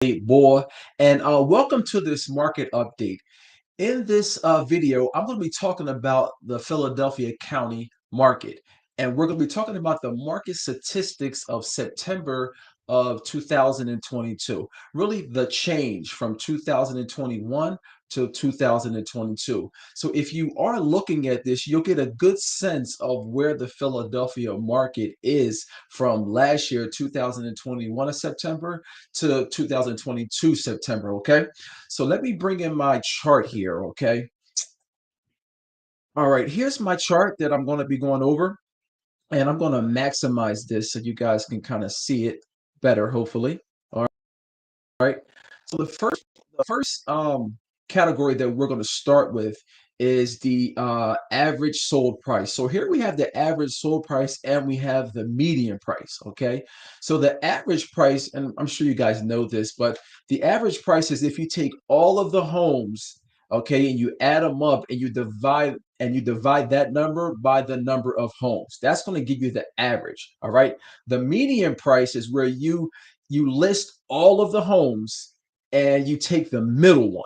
boy, and welcome to this market update. In this video, I'm going to be talking about the Philadelphia County market, and we're going to be talking about the market statistics of September of 2022. Really, the change from 2021 to 2022. So, if you are looking at this, you'll get a good sense of where the Philadelphia market is from last year, 2021 of September to 2022 September. Okay. So let me bring in my chart here, okay? All right, here's my chart that I'm going to be going over, and I'm going to maximize this so you guys can kind of see it better, hopefully. All right. So the first category that we're going to start with is the average sold price. So here we have the average sold price and we have the median price. Okay. So the average price, and I'm sure you guys know this, but the average price is if you take all of the homes, okay, and you add them up and you divide that number by the number of homes. That's going to give you the average. All right. The median price is where you list all of the homes and you take the middle one,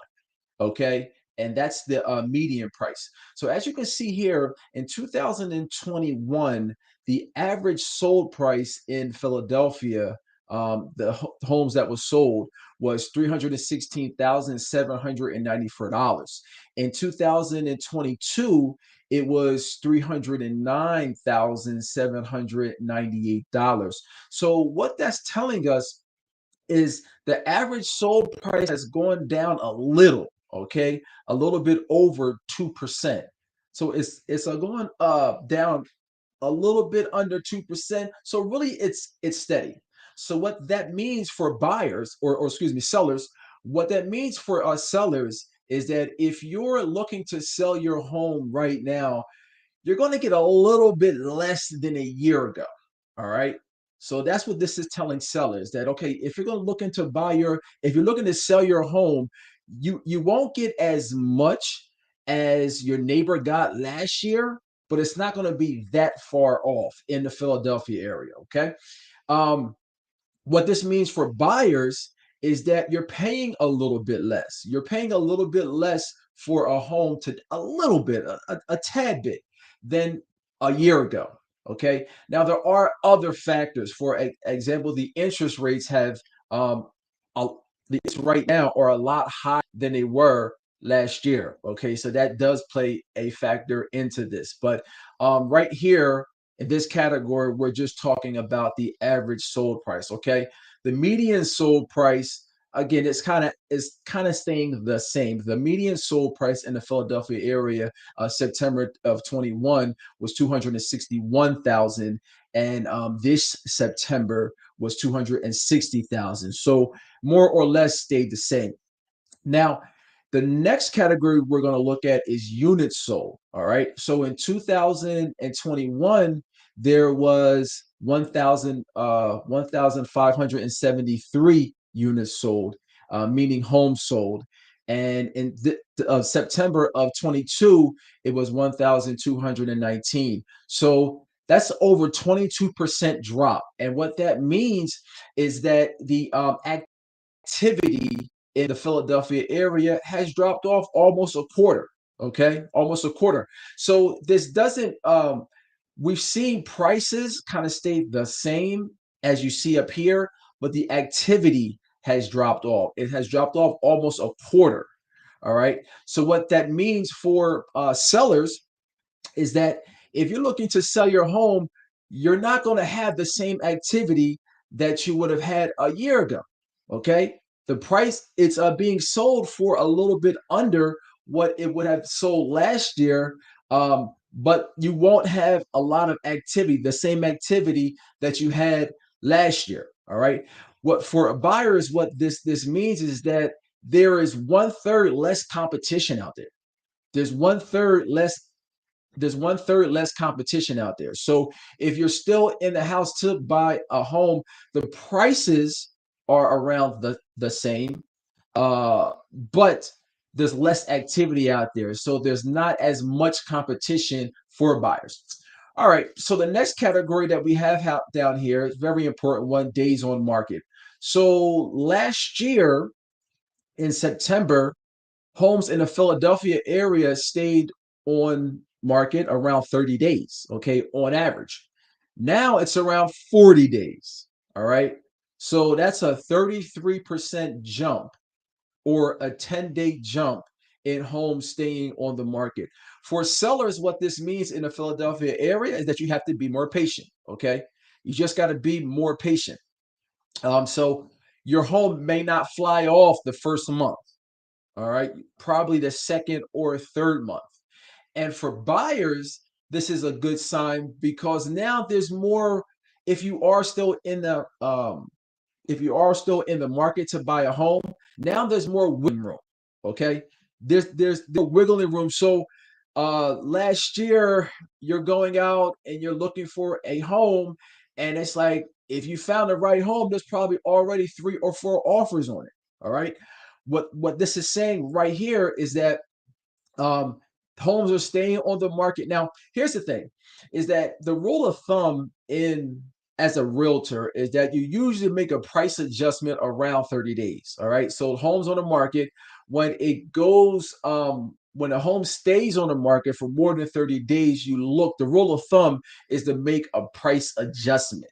okay? And that's the median price. So as you can see here, in 2021, the average sold price in Philadelphia, homes that was sold was $316,794. In 2022, it was $309,798. So what that's telling us is the average sold price has gone down a little, okay, a little bit over 2%. So it's going down a little bit under 2%. So really it's steady. So what that means for buyers, or excuse me, sellers, what that means for us sellers is that if you're looking to sell your home right now, you're going to get a little bit less than a year ago. All right. So that's what this is telling sellers, that okay, if you're going to look into if you're looking to sell your home, you won't get as much as your neighbor got last year, but it's not going to be that far off in the Philadelphia area. Okay. Um, what this means for buyers is that you're paying a little bit less. You're paying a little bit less for a home, to a little bit, a tad bit than a year ago. Okay. Now there are other factors. For example, the interest rates have a, the right now are a lot higher than they were last year. Okay, so that does play a factor into this. But right here in this category, we're just talking about the average sold price. Okay, the median sold price, again, it's kind of staying the same. The median sold price in the Philadelphia area, September of 21, was 261,000, and this September was 260,000. So more or less stayed the same. Now, the next category we're going to look at is units sold. All right. So in 2021, there was 1,573 units sold, meaning homes sold. And in September of 22, it was 1,219. So that's over 22% drop. And what that means is that the activity in the Philadelphia area has dropped off almost a quarter. Okay, almost a quarter. So this doesn't. We've seen prices kind of stay the same as you see up here, but the activity has dropped off. It has dropped off almost a quarter. All right. So what that means for sellers is that if you're looking to sell your home, you're not going to have the same activity that you would have had a year ago. Okay. The price, it's being sold for a little bit under what it would have sold last year. But you won't have a lot of activity, the same activity that you had last year. All right. What for buyers, what this means is that there is one third less competition out there. There's one third less there's one third less competition out there. So if you're still in the house to buy a home, the prices are around the same, but there's less activity out there. So there's not as much competition for buyers. All right. So the next category that we have down here is very important one: days on market. So last year in September, homes in the Philadelphia area stayed on market around 30 days, okay, on average. Now it's around 40 days, all right? So that's a 33% jump or a 10-day jump in homes staying on the market. For sellers, what this means in the Philadelphia area is that you have to be more patient, okay? You just got to be more patient. So your home may not fly off the first month, all right? Probably the second or third month. And for buyers, this is a good sign because now there's more. If you are still in the if you are still in the market to buy a home, now there's more wiggle room. Okay, there's the wiggling room. So last year you're going out and you're looking for a home, and it's like if you found the right home, there's probably already 3 or 4 offers on it. All right. What this is saying right here is that um, homes are staying on the market. Now, here's the thing: is that the rule of thumb in as a realtor is that you usually make a price adjustment around 30 days. All right. So homes on the market, when it goes, when a home stays on the market for more than 30 days, the rule of thumb is to make a price adjustment.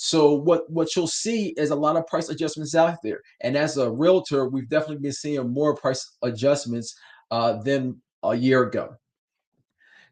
So what you'll see is a lot of price adjustments out there. And as a realtor, we've definitely been seeing more price adjustments than a year ago.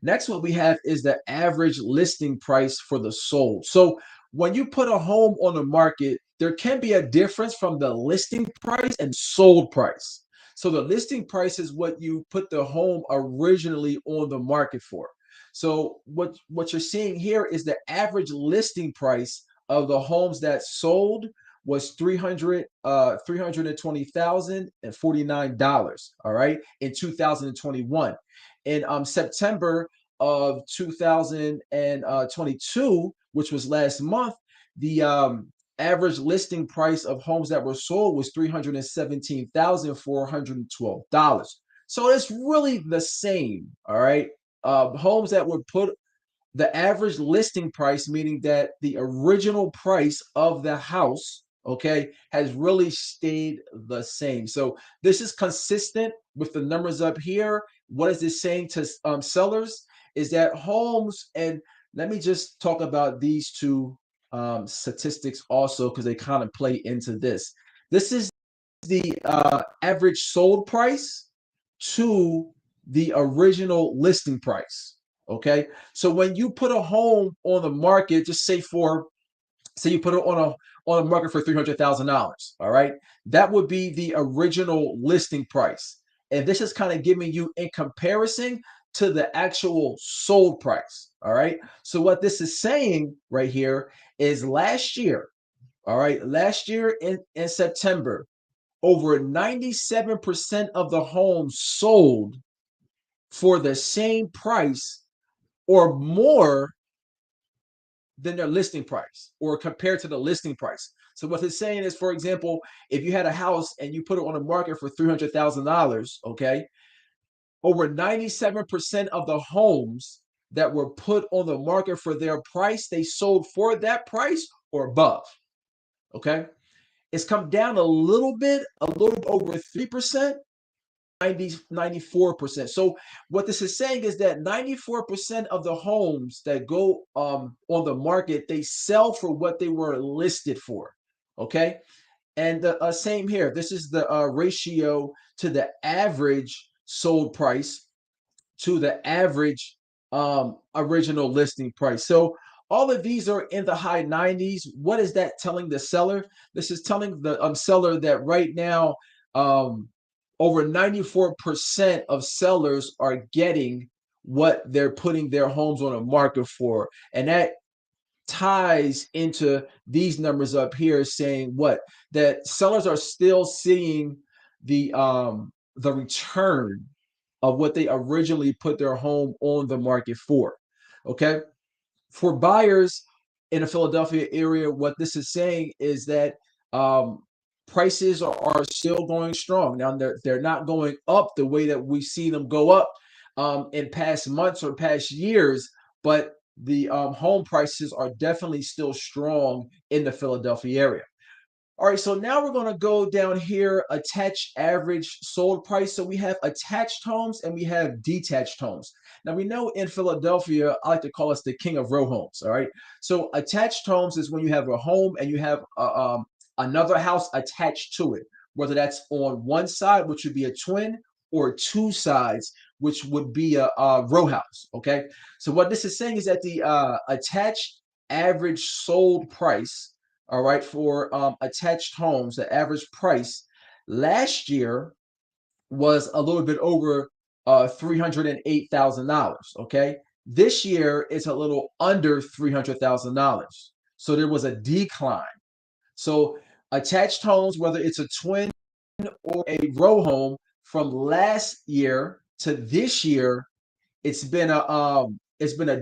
Next, what we have is the average listing price for the sold. So when you put a home on the market, there can be a difference from the listing price and sold price. So the listing price is what you put the home originally on the market for. So what you're seeing here is the average listing price of the homes that sold was 320,049 dollars. All right, in 2021. In September of 2022, which was last month, the average listing price of homes that were sold was $317,412. So it's really the same. All right. Homes that were put the average listing price, meaning that the original price of the house, okay, has really stayed the same. So this is consistent with the numbers up here. What is this saying to sellers? Is that homes, and let me just talk about these two statistics also because they kind of play into this. This is the average sold price to the original listing price. Okay, so when you put a home on the market, just say you put it on a market for $300,000. All right, that would be the original listing price, and this is kind of giving you in comparison to the actual sold price. All right, so what this is saying right here is last year. All right, last year in September, over 97% of the homes sold for the same price or more than their listing price or compared to the listing price. So what it's saying is, for example, if you had a house and you put it on the market for $300,000, okay, over 97% of the homes that were put on the market for their price, they sold for that price or above. Okay. It's come down a little bit, a little over 3%, 94%. So what this is saying is that 94% of the homes that go on the market, they sell for what they were listed for. Okay. And the same here. This is the ratio to the average sold price to the average original listing price. So all of these are in the high 90s. What is that telling the seller? This is telling the seller that right now, um, over 94% of sellers are getting what they're putting their homes on a market for. And that ties into these numbers up here saying what? That sellers are still seeing the return of what they originally put their home on the market for. Okay. For buyers in the Philadelphia area, what this is saying is that um, prices are still going strong. Now they're not going up the way that we see them go up in past months or past years, but the home prices are definitely still strong in the Philadelphia area. All right, so now we're going to go down here, attached average sold price. So we have attached homes and we have detached homes. Now we know in Philadelphia, I like to call us the king of row homes. All right, so attached homes is when you have a home and you have another house attached to it, whether that's on one side, which would be a twin, or two sides, which would be a row house. Okay, so what this is saying is that the attached average sold price, all right, for attached homes, the average price last year was a little bit over $308,000. Okay, this year it's a little under $300,000. So there was a decline. So attached homes, whether it's a twin or a row home, from last year to this year, it's been a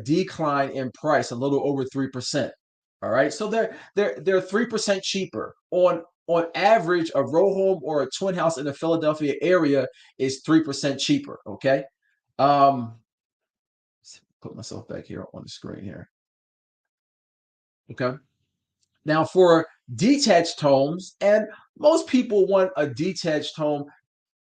decline in price, a little over 3%. All right, so they're 3% cheaper on average. A row home or a twin house in the Philadelphia area is 3% cheaper. Okay, um, put myself back here on the screen here. Okay, now for detached homes, and most people want a detached home.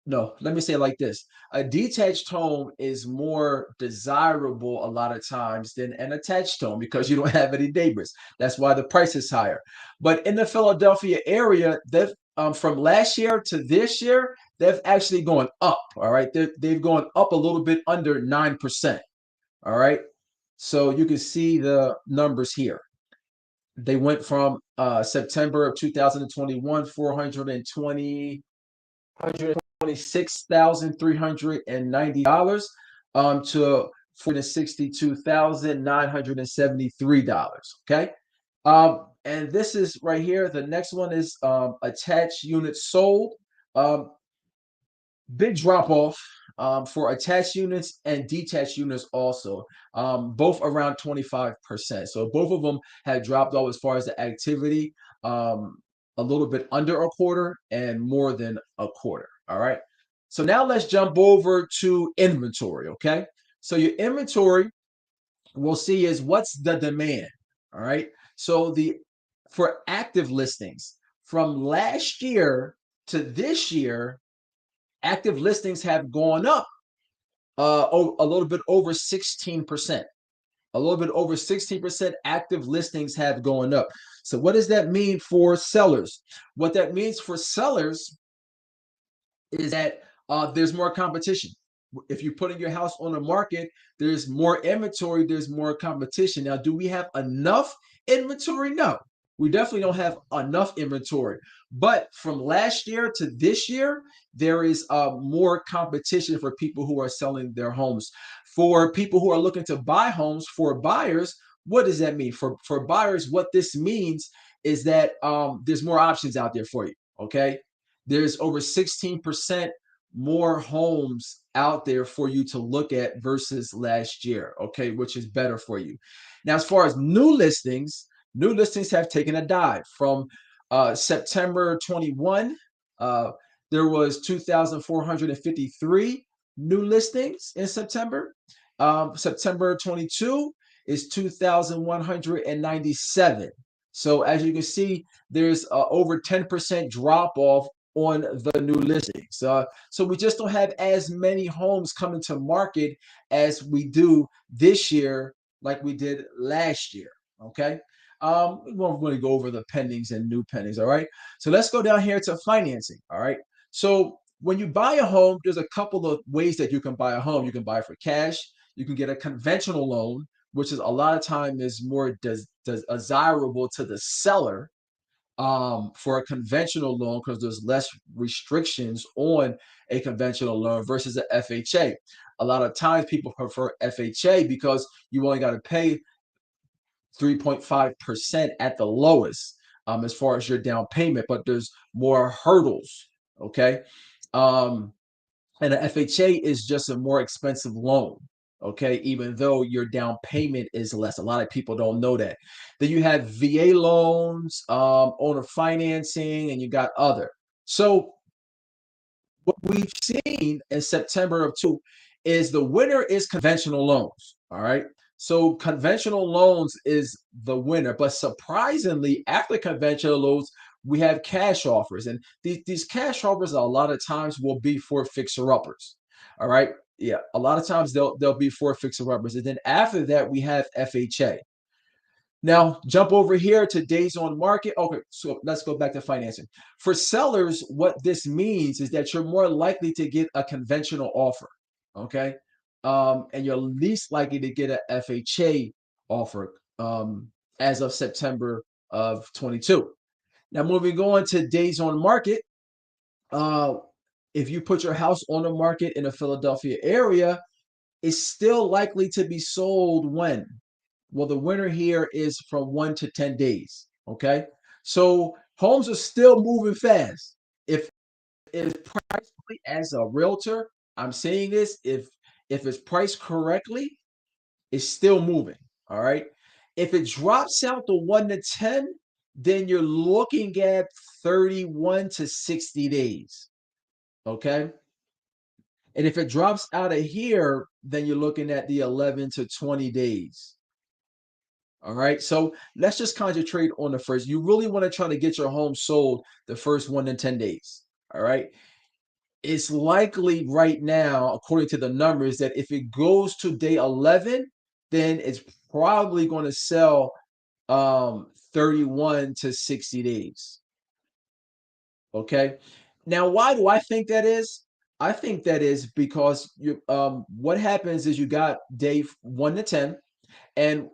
No, let me say it like this. A detached home is more desirable a lot of times than an attached home because you don't have any neighbors. That's why the price is higher. But in the Philadelphia area, they've from last year to this year, they've actually gone up. All right, they've gone up a little bit under 9%. All right, so you can see the numbers here. They went from September of 2021, 126,390 to $462,973. Okay. And this is right here. The next one is attached units sold. Um, Big drop off for attached units and detached units also, both around 25%. So both of them had dropped off as far as the activity, a little bit under a quarter and more than a quarter. All right. So now let's jump over to inventory. Okay. So your inventory, we'll see, is what's the demand. All right. So the for active listings from last year to this year, active listings have gone up a little bit over 16%. A little bit over 16% active listings have gone up. So what does that mean for sellers? What that means for sellers is that there's more competition. If you're putting your house on the market, there's more inventory, there's more competition. Now, do we have enough inventory? No, we definitely don't have enough inventory. But from last year to this year, there is more competition for people who are selling their homes. For people who are looking to buy homes, for buyers, what does that mean? For buyers, what this means is that there's more options out there for you. Okay, there's over 16% more homes out there for you to look at versus last year, okay, which is better for you. Now, as far as new listings have taken a dive from September 21. There was 2,453 new listings in September. September 22 is 2,197. So as you can see, there's over 10% drop off on the new listings. So we just don't have as many homes coming to market as we do this year, like we did last year. Okay. We won't really go over the pendings and new pendings. All right. So let's go down here to financing. All right. So when you buy a home, there's a couple of ways that you can buy a home. You can buy for cash. You can get a conventional loan, which is a lot of time is more desirable to the seller for a conventional loan because there's less restrictions on a conventional loan versus a FHA. A lot of times people prefer FHA because you only got to pay 3.5% at the lowest as far as your down payment, but there's more hurdles. Okay. Um, and an FHA is just a more expensive loan. Okay, even though your down payment is less, a lot of people don't know that. Then you have VA loans, owner financing, and you got other. So what we've seen in September of two is the winner is conventional loans. All right. So conventional loans is the winner, but surprisingly, after conventional loans, we have cash offers, and these cash offers a lot of times will be for fixer uppers. All right, yeah, a lot of times they'll be for fixer uppers, and then after that we have FHA. Now, jump over here to days on market. Okay, so let's go back to financing. For sellers, what this means is that you're more likely to get a conventional offer, okay? And you're least likely to get a FHA offer as of September of 22. Now, moving on to days on market, uh, if you put your house on the market in the Philadelphia area, is still likely to be sold when? Well, the winner here is from 1 to 10 days. Okay. So homes are still moving fast. If priced as a realtor, I'm saying this, if it's priced correctly, it's still moving. All right. If it drops out to 1 to 10, then you're looking at 31 to 60 days. Okay. And if it drops out of here, then you're looking at the 11 to 20 days. All right. So let's just concentrate on the first. You really want to try to get your home sold the first 1 to 10 days. All right. It's likely right now, according to the numbers, that if it goes to day 11, then it's probably going to sell 31 to 60 days. Okay. Now, why do I think that is? I think that is because what happens is you got day 1 to 10, and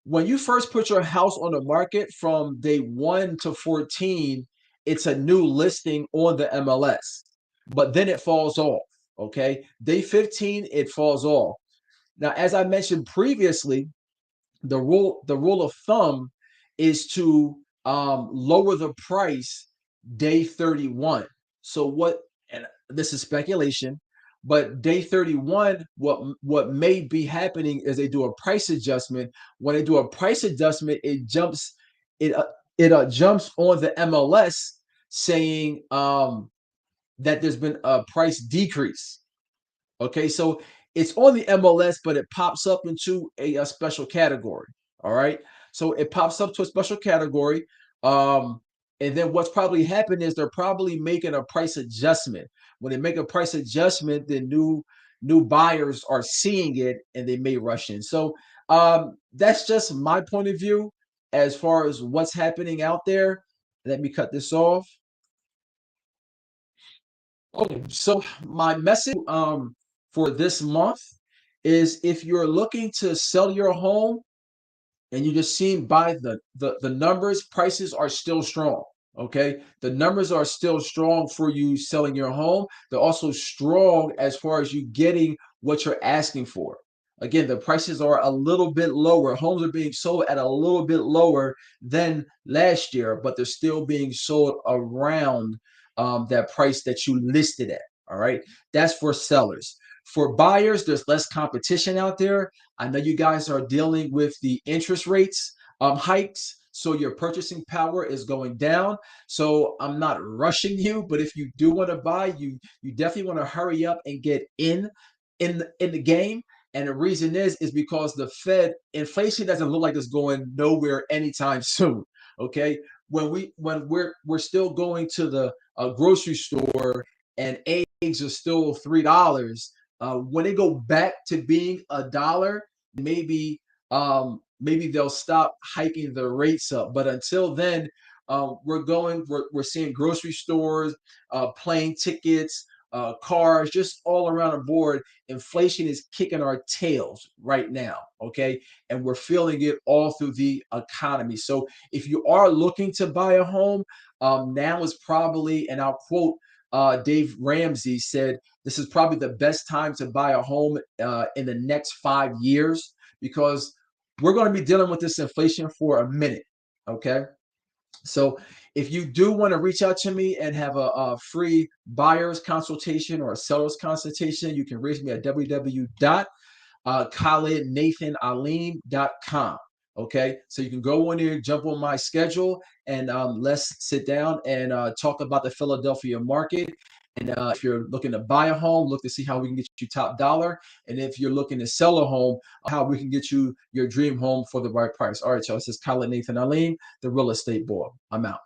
when you first put your house on the market from day 1 to 14, it's a new listing on the MLS, but then it falls off. Okay. Day 15, it falls off. Now, as I mentioned previously, the rule of thumb is to lower the price day 31. So what, and this is speculation, but day 31, what may be happening is they do a price adjustment. When they do a price adjustment, it jumps on the MLS saying that there's been a price decrease. Okay, so it's on the MLS, but it pops up into a special category. All right, so it pops up to a special category. And then what's probably happened is they're probably making a price adjustment. When they make a price adjustment, then new buyers are seeing it and they may rush in. So that's just my point of view as far as what's happening out there. Let me cut this off. Okay, so my message for this month is if you're looking to sell your home and you just seen by the numbers, prices are still strong. Okay, the numbers are still strong for you selling your home. They're also strong as far as you getting what you're asking for. Again, the prices are a little bit lower. Homes are being sold at a little bit lower than last year, but they're still being sold around that price that you listed at. All right, that's for sellers. For buyers, there's less competition out there. I know you guys are dealing with the interest rates hikes, so your purchasing power is going down. So I'm not rushing you, but if you do want to buy, you definitely want to hurry up and get in the game. And the reason is because the Fed inflation doesn't look like it's going nowhere anytime soon. Okay, when we're still going to the grocery store and eggs are still $3. When they go back to being $1, maybe they'll stop hiking the rates up. But until then, we're seeing grocery stores, plane tickets, cars, just all around the board. Inflation is kicking our tails right now. Okay, and we're feeling it all through the economy. So if you are looking to buy a home, now is probably, and I'll quote Dave Ramsey said, this is probably the best time to buy a home in the next 5 years because we're going to be dealing with this inflation for a minute. Okay. So if you do want to reach out to me and have a free buyer's consultation or a seller's consultation, you can reach me at www.khalidnathanaleem.com. Okay, so you can go in there, jump on my schedule, and let's sit down and talk about the Philadelphia market. And if you're looking to buy a home, look to see how we can get you top dollar. And if you're looking to sell a home, how we can get you your dream home for the right price. All right, y'all. This is Khalid Nathan Aleem, the real estate boy. I'm out.